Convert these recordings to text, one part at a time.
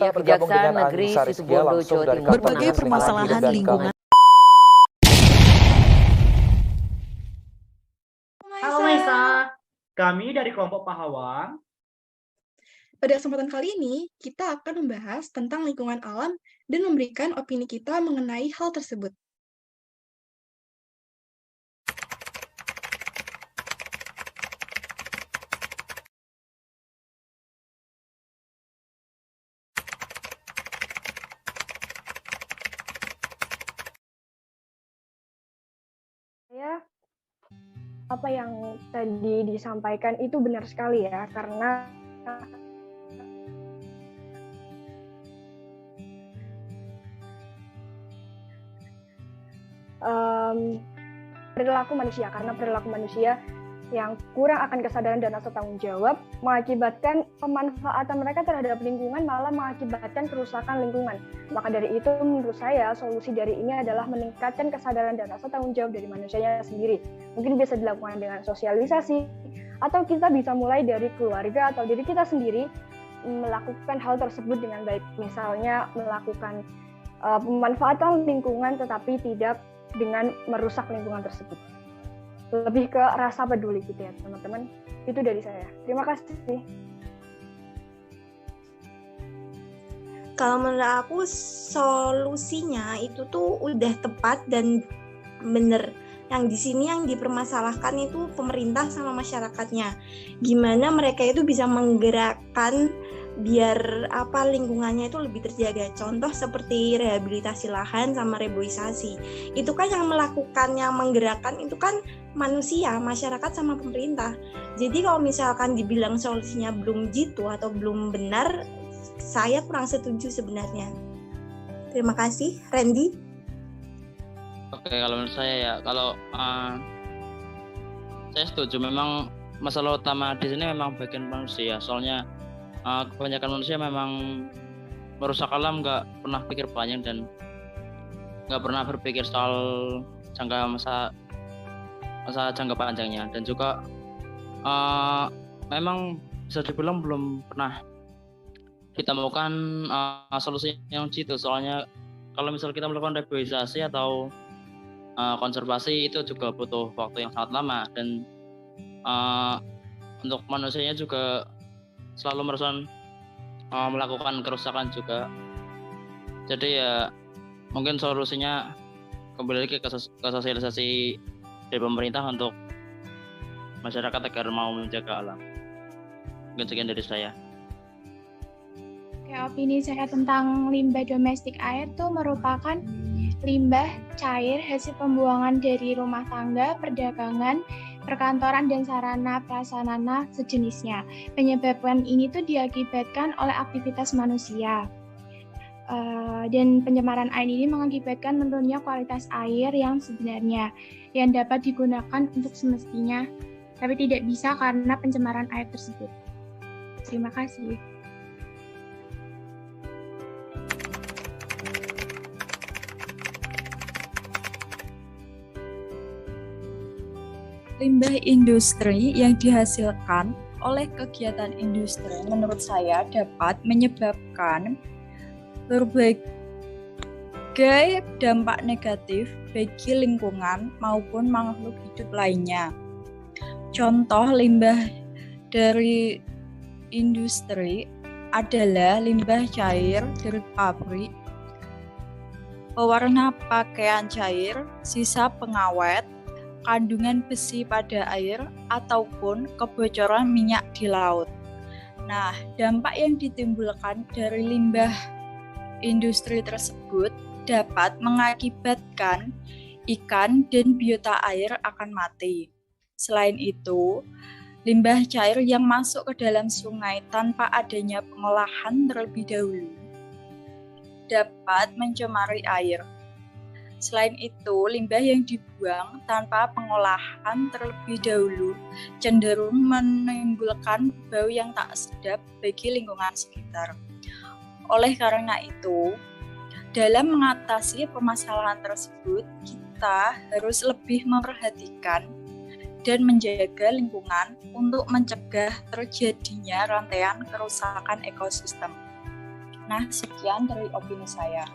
Kita bergabung Kejaksaan dengan Negeri Anissa Rizkia Situbondo, langsung Jawa dari Timur. Kantor Berbagai Dinas Lingkungan permasalahan Hidup dan lingkungan. Halo Maisa, kami dari kelompok Pahawan. Pada kesempatan kali ini, kita akan membahas tentang lingkungan alam dan memberikan opini kita mengenai hal tersebut. Apa yang tadi disampaikan itu benar sekali ya, karena perilaku manusia yang kurang akan kesadaran dan rasa tanggung jawab mengakibatkan pemanfaatan mereka terhadap lingkungan malah mengakibatkan kerusakan lingkungan. Maka dari itu menurut saya solusi dari ini adalah meningkatkan kesadaran dan rasa tanggung jawab dari manusianya sendiri. Mungkin bisa dilakukan dengan sosialisasi atau kita bisa mulai dari keluarga atau diri kita sendiri melakukan hal tersebut dengan baik. Misalnya melakukan pemanfaatan lingkungan tetapi tidak dengan merusak lingkungan tersebut. Lebih ke rasa peduli gitu ya teman-teman. Itu dari saya. Terima kasih. Kalau menurut aku solusinya itu tuh udah tepat dan bener. Yang di sini yang dipermasalahkan itu pemerintah sama masyarakatnya. Gimana mereka itu bisa menggerakkan biar lingkungannya itu lebih terjaga. Contoh seperti rehabilitasi lahan sama reboisasi. Itu kan yang melakukannya, menggerakkan itu kan manusia, masyarakat sama pemerintah. Jadi kalau misalkan dibilang solusinya belum jitu atau belum benar, saya kurang setuju sebenarnya. Terima kasih, Randy. Oke, kalau menurut saya ya, kalau saya setuju. Memang masalah utama di sini memang bagian manusia. Soalnya kebanyakan manusia memang merusak alam, nggak pernah pikir panjang dan nggak pernah berpikir soal masa jangka panjangnya. Dan juga memang bisa dibilang belum pernah ditemukan solusi yang jitu. Soalnya kalau misal kita melakukan reboisasi atau konservasi itu juga butuh waktu yang sangat lama, dan untuk manusianya juga selalu melakukan kerusakan juga. Jadi ya mungkin solusinya kembali lagi ke sosialisasi dari pemerintah untuk masyarakat agar mau menjaga alam. Mungkin sekian dari saya. Oke, opini saya tentang limbah domestik air itu merupakan limbah cair hasil pembuangan dari rumah tangga, perdagangan, perkantoran, dan sarana prasarana sejenisnya. Penyebabkan ini tuh diakibatkan oleh aktivitas manusia. Dan pencemaran air ini mengakibatkan menurunnya kualitas air yang sebenarnya, yang dapat digunakan untuk semestinya, tapi tidak bisa karena pencemaran air tersebut. Terima kasih. Limbah industri yang dihasilkan oleh kegiatan industri menurut saya dapat menyebabkan berbagai dampak negatif bagi lingkungan maupun makhluk hidup lainnya. Contoh limbah dari industri adalah limbah cair dari pabrik, pewarna pakaian cair, sisa pengawet, kandungan besi pada air, ataupun kebocoran minyak di laut. Nah, dampak yang ditimbulkan dari limbah industri tersebut dapat mengakibatkan ikan dan biota air akan mati. Selain itu, limbah cair yang masuk ke dalam sungai tanpa adanya pengolahan terlebih dahulu dapat mencemari air. Selain itu, limbah yang dibuang tanpa pengolahan terlebih dahulu cenderung menimbulkan bau yang tak sedap bagi lingkungan sekitar. Oleh karena itu, dalam mengatasi permasalahan tersebut, kita harus lebih memperhatikan dan menjaga lingkungan untuk mencegah terjadinya rantaian kerusakan ekosistem. Nah, sekian dari opini saya.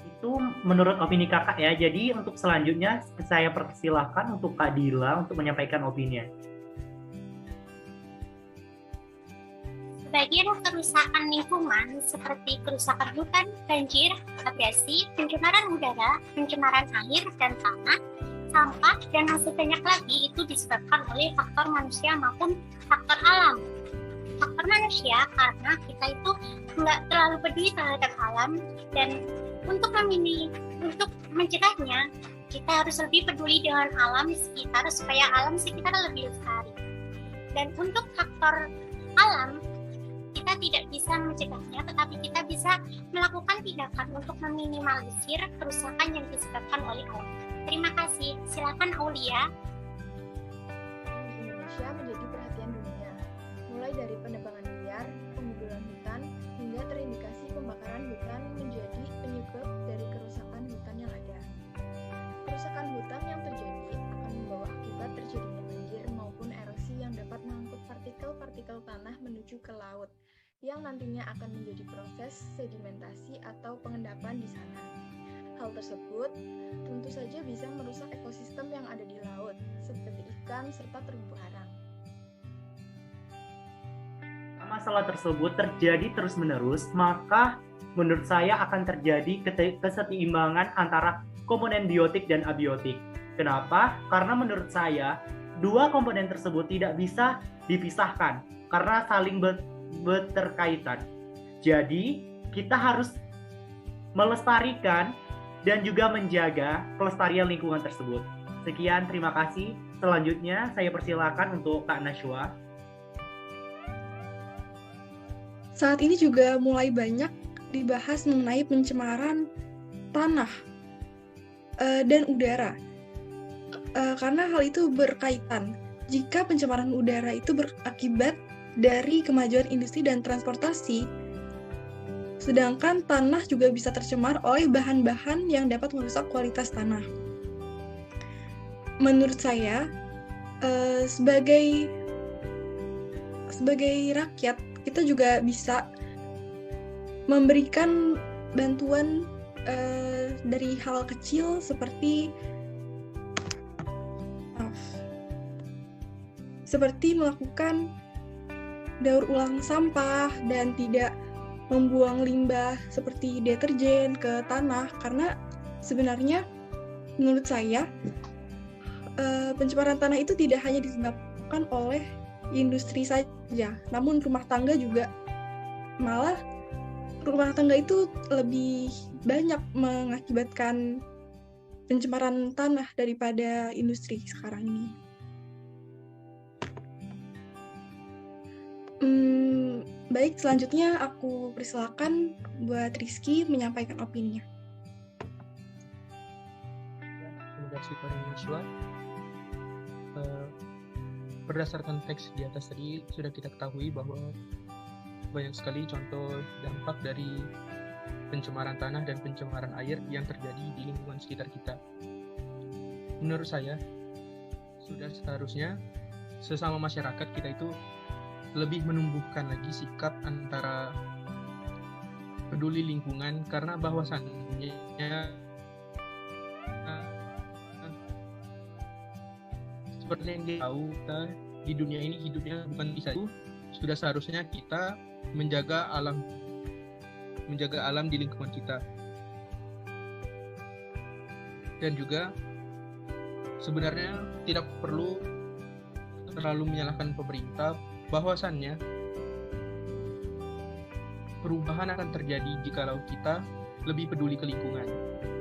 Itu menurut opini kakak ya. Jadi untuk selanjutnya saya persilahkan untuk Kak Dila untuk menyampaikan opininya. Sebagian kerusakan lingkungan seperti kerusakan hutan, banjir, abrasi, pencemaran udara, pencemaran air dan tanah, sampah, dan masih banyak lagi itu disebabkan oleh faktor manusia maupun faktor alam. Faktor manusia karena kita itu nggak terlalu peduli terhadap alam, dan untuk mencegahnya kita harus lebih peduli dengan alam sekitar supaya alam sekitar lebih lestari. Dan untuk faktor alam kita tidak bisa mencegahnya, tetapi kita bisa melakukan tindakan untuk meminimalisir kerusakan yang disebabkan oleh alam. Terima kasih. Silakan Aulia. Indonesia menjadi perhatian dunia, mulai dari penebangan liar, pengguguran hutan, hingga terindikasi pembakaran hutan menjadi penyebab dari kerusakan hutan yang ada. Kerusakan hutan yang terjadi akan membawa akibat terjadinya banjir maupun erosi yang dapat mengangkut partikel-partikel tanah menuju ke laut, yang nantinya akan menjadi proses sedimentasi atau pengendapan di sana. Hal tersebut tentu saja bisa merusak ekosistem yang ada di laut, seperti ikan serta terumbu karang. Masalah tersebut terjadi terus-menerus, maka menurut saya akan terjadi keseimbangan antara komponen biotik dan abiotik. Kenapa? Karena menurut saya, dua komponen tersebut tidak bisa dipisahkan karena saling berterkaitan. Jadi, kita harus melestarikan dan juga menjaga kelestarian lingkungan tersebut. Sekian, terima kasih. Selanjutnya, saya persilakan untuk Kak Nashwa. Saat ini juga mulai banyak dibahas mengenai pencemaran tanah dan udara. Karena hal itu berkaitan. Jika pencemaran udara itu berakibat dari kemajuan industri dan transportasi, sedangkan tanah juga bisa tercemar oleh bahan-bahan yang dapat merusak kualitas tanah. Menurut saya, sebagai rakyat, kita juga bisa memberikan bantuan dari hal kecil seperti melakukan daur ulang sampah dan tidak membuang limbah seperti deterjen ke tanah, karena sebenarnya menurut saya pencemaran tanah itu tidak hanya disebabkan oleh industri saja, namun rumah tangga juga. Malah rumah tangga itu lebih banyak mengakibatkan pencemaran tanah daripada industri sekarang ini. Baik, selanjutnya aku persilakan buat Rizky menyampaikan opininya. Terima kasih Pak Nashwa. Berdasarkan teks di atas tadi sudah kita ketahui bahwa banyak sekali contoh dampak dari pencemaran tanah dan pencemaran air yang terjadi di lingkungan sekitar kita. Menurut saya, sudah seharusnya sesama masyarakat kita itu lebih menumbuhkan lagi sikap antara peduli lingkungan, karena bahwasannya seperti yang kita tahu, kita di dunia ini hidupnya bukan bisa. Sudah seharusnya kita menjaga alam di lingkungan kita. Dan juga sebenarnya tidak perlu terlalu menyalahkan pemerintah, bahwasannya perubahan akan terjadi jikalau kita lebih peduli ke lingkungan.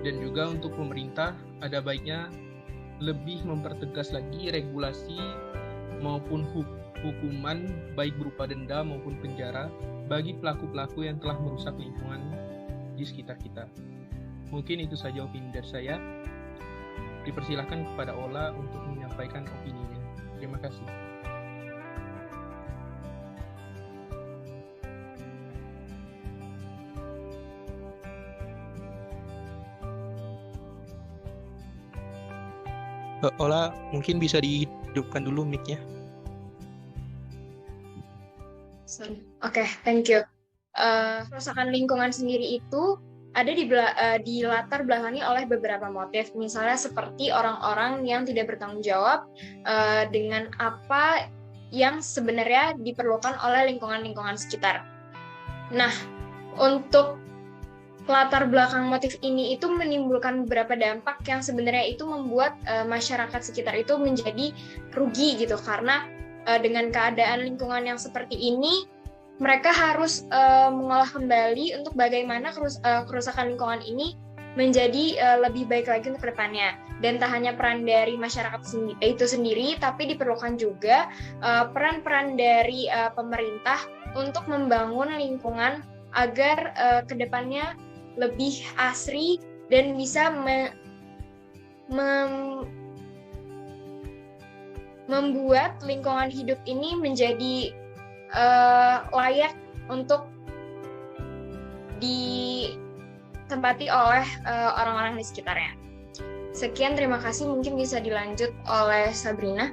Dan juga untuk pemerintah ada baiknya lebih mempertegas lagi regulasi maupun hukuman, baik berupa denda maupun penjara bagi pelaku-pelaku yang telah merusak lingkungan di sekitar kita. Mungkin itu saja opini dari saya. Dipersilahkan kepada Ola untuk menyampaikan opininya. Terima kasih. Ola, mungkin bisa dihidupkan dulu mic-nya. Oke, thank you. Kerusakan lingkungan sendiri itu ada di latar belakangi oleh beberapa motif, misalnya seperti orang-orang yang tidak bertanggung jawab dengan apa yang sebenarnya diperlukan oleh lingkungan-lingkungan sekitar. Nah, untuk latar belakang motif ini itu menimbulkan beberapa dampak yang sebenarnya itu membuat masyarakat sekitar itu menjadi rugi gitu, karena dengan keadaan lingkungan yang seperti ini, mereka harus mengolah kembali untuk bagaimana kerusakan lingkungan ini menjadi lebih baik lagi untuk kedepannya. Dan tak hanya peran dari masyarakat itu sendiri, tapi diperlukan juga peran-peran dari pemerintah untuk membangun lingkungan agar kedepannya lebih asri dan bisa membuat lingkungan hidup ini menjadi layak untuk ditempati oleh orang-orang di sekitarnya. Sekian, terima kasih. Mungkin bisa dilanjut oleh Sabrina.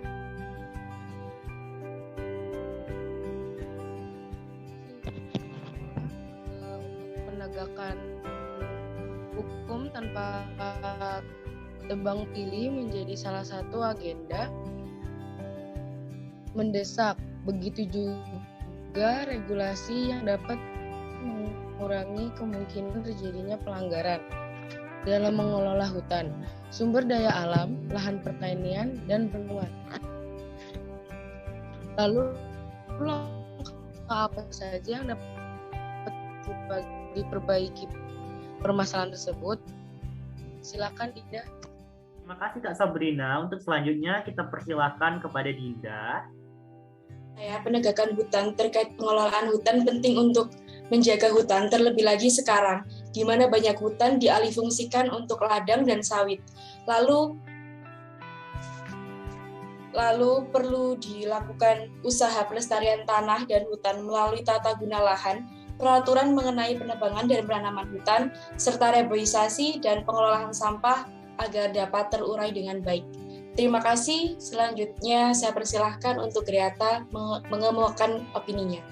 Penegakan hukum tanpa tebang pilih menjadi salah satu agenda mendesak. Begitu juga regulasi yang dapat mengurangi kemungkinan terjadinya pelanggaran dalam mengelola hutan, sumber daya alam, lahan pertanian, dan bendungan. Lalu apa saja yang dapat diperbaiki permasalahan tersebut? Silakan Dinda. Terima kasih Kak Sabrina. Untuk selanjutnya kita persilahkan kepada Dinda. Penegakan hutan terkait pengelolaan hutan penting untuk menjaga hutan, terlebih lagi sekarang, di mana banyak hutan dialihfungsikan untuk ladang dan sawit. Lalu perlu dilakukan usaha pelestarian tanah dan hutan melalui tata guna lahan, peraturan mengenai penebangan dan penanaman hutan, serta reboisasi dan pengelolaan sampah agar dapat terurai dengan baik. Terima kasih. Selanjutnya saya persilahkan untuk Griata mengemukakan opininya.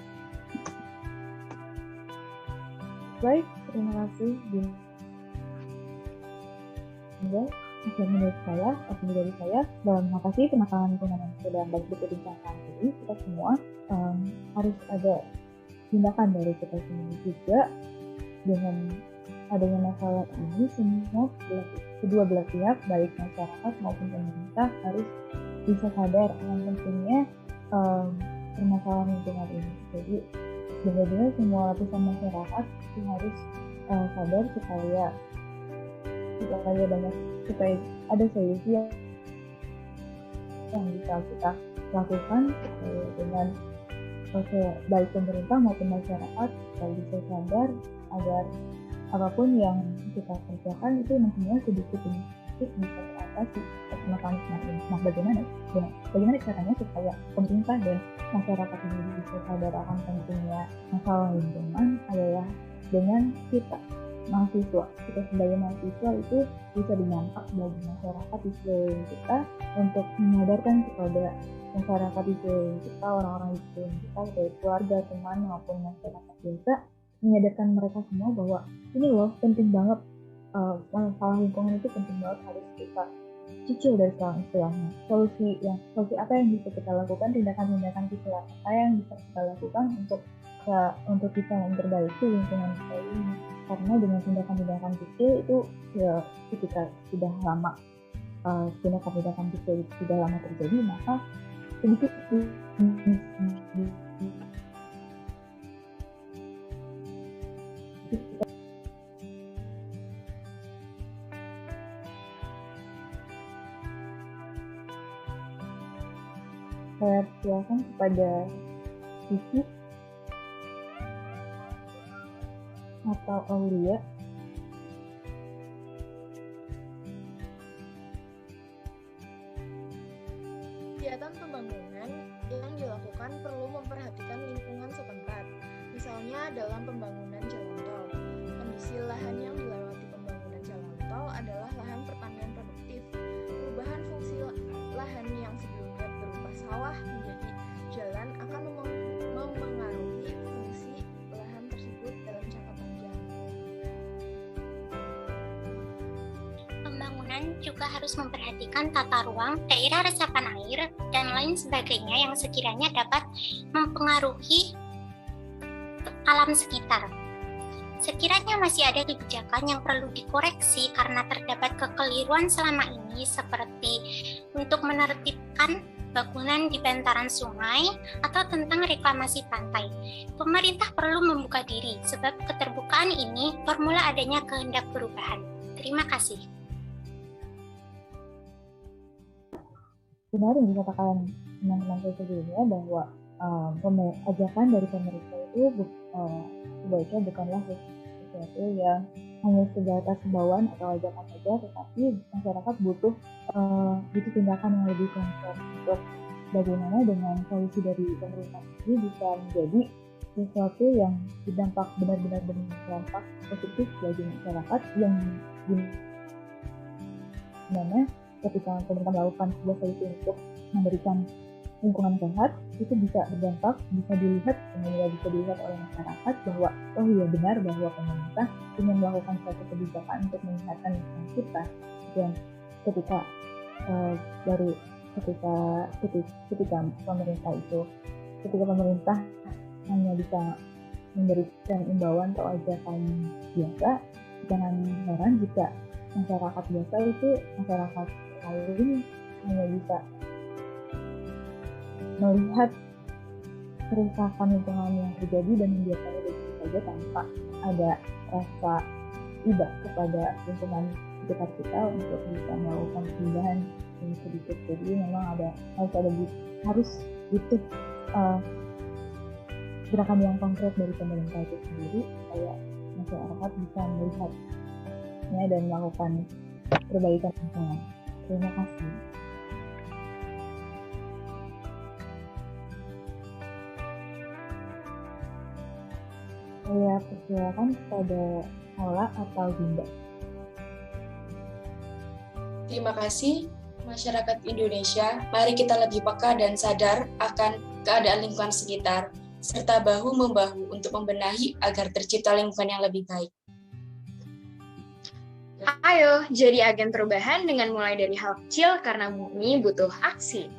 Baik, terima kasih. Menurut saya, opini dari saya, terima kasih teman-teman yang sudah banyak berbincang ini. Kita semua harus ada tindakan dari kita sendiri juga. Dengan adanya masalah ini, semua kedua belah pihak, baik masyarakat maupun pemerintah, harus bisa sadar akan pentingnya permasalahan lingkungan ini. Jadi benar-benar semua lapisan masyarakat harus sadar supaya ada solusi yang bisa kita lakukan dengan baik pemerintah maupun masyarakat bisa sadar agar apapun yang kita kerjakan itu nantinya sedikit demi sedikit bisa teratasi mekanisme ini. Nah, bagaimana caranya supaya pemerintah dan masyarakat ini bisa sadar akan pentingnya masalah lingkungan adalah dengan kita sebagai mahasiswa itu bisa dinampak bagi masyarakat di sekeliling kita untuk menyadarkan kepada masyarakat di sekeliling kita, orang-orang di sekeliling kita, dari keluarga, teman maupun masyarakat biasa, menyadarkan mereka semua bahwa ini loh penting banget, masalah lingkungan itu penting banget, harus kita cicil dari sekarang istilahnya. Solusi apa yang bisa kita lakukan, tindakan-tindakan kecil apa yang bisa kita lakukan untuk bisa memperbaiki lingkungan kita ini. Karena dengan tindakan-tindakan kecil itu ya ketika sudah lama tindakan-tindakan kecil itu sudah lama terjadi, maka sedikit saya silakan kepada Sisi atau Aulia. Kegiatan pembangunan yang dilakukan perlu memperhatikan lingkungan setempat, misalnya dalam pembangunan jalan tol. Kondisi lahan yang dilewati pembangunan jalan tol adalah lahan pertanian produktif. Perubahan fungsi lahan yang sebelumnya berupa sawah menjadi jalan akan mempengaruhi bangunan juga harus memperhatikan tata ruang, daerah resapan air, dan lain sebagainya yang sekiranya dapat mempengaruhi alam sekitar. Sekiranya masih ada kebijakan yang perlu dikoreksi karena terdapat kekeliruan selama ini, seperti untuk menertibkan bangunan di bantaran sungai atau tentang reklamasi pantai, pemerintah perlu membuka diri, sebab keterbukaan ini formula adanya kehendak perubahan. Terima kasih. Benar yang dikatakan teman-teman saya sebelumnya bahwa ajakan dari pemerintah itu sebaiknya bukanlah sesuatu yang hanya sebatas himbauan atau ajakan saja, tetapi masyarakat butuh tindakan yang lebih konkret untuk bagaimana dengan solusi dari pemerintah ini bisa menjadi sesuatu yang berdampak benar-benar berdampak positif bagi masyarakat, yang dimana ketika pemerintah melakukan sebuah solusi untuk memberikan lingkungan sehat, itu bisa berdampak, bisa dilihat oleh masyarakat bahwa oh iya benar bahwa pemerintah ingin melakukan suatu kebijakan untuk meningkatkan lingkungan kita. Dan ketika pemerintah hanya bisa memberikan imbauan atau ajakan biasa, jangan heran jika masyarakat biasa itu masyarakat lain hanya bisa melihat kerusakan lingkungan yang terjadi dan membiarkannya begitu saja tanpa ada rasa iba kepada lingkungan sekitar kita untuk bisa melakukan perubahan ini sedikit. Jadi memang harus butuh gerakan yang konkret dari pemerintah itu sendiri supaya masyarakat bisa melihatnya dan melakukan perbaikan lingkungan. Terima kasih. Saya persilakan kepada Ola atau Dinda. Terima kasih, masyarakat Indonesia. Mari kita lebih peka dan sadar akan keadaan lingkungan sekitar, serta bahu-membahu untuk membenahi agar tercipta lingkungan yang lebih baik. Ayo, jadi agen perubahan dengan mulai dari hal kecil karena bumi butuh aksi.